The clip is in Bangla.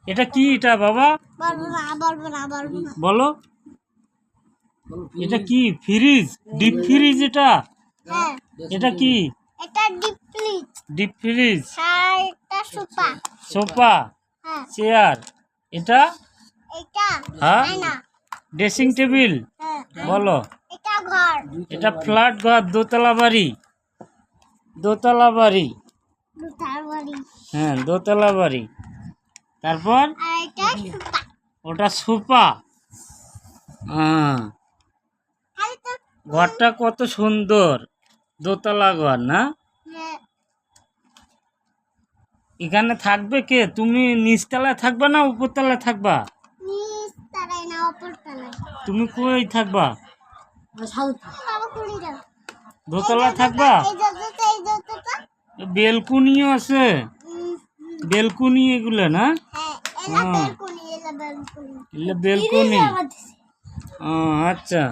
এটা কি এটা বাবা বলো এটা কি ফ্রিজ ডিপ ফ্রিজ এটা এটা কি ডিপ ফ্রিজ সোফা চেয়ার এটা হ্যাঁ ড্রেসিং টেবিল বলো এটা ফ্ল্যাট ঘর দোতলা বাড়ি হ্যাঁ দোতলা বাড়ি তারপর ওটা সোফা হ্যাঁ ঘরটা কত সুন্দর দোতলা ঘর না এখানে থাকবে কে তুমি নিচতলায় থাকবা না উপরতলায় থাকবা তুমি কই থাকবা দোতলায় থাকবা বেলকুনিও আছে বেলকুনি এগুলো না বেলকুনি আচ্ছা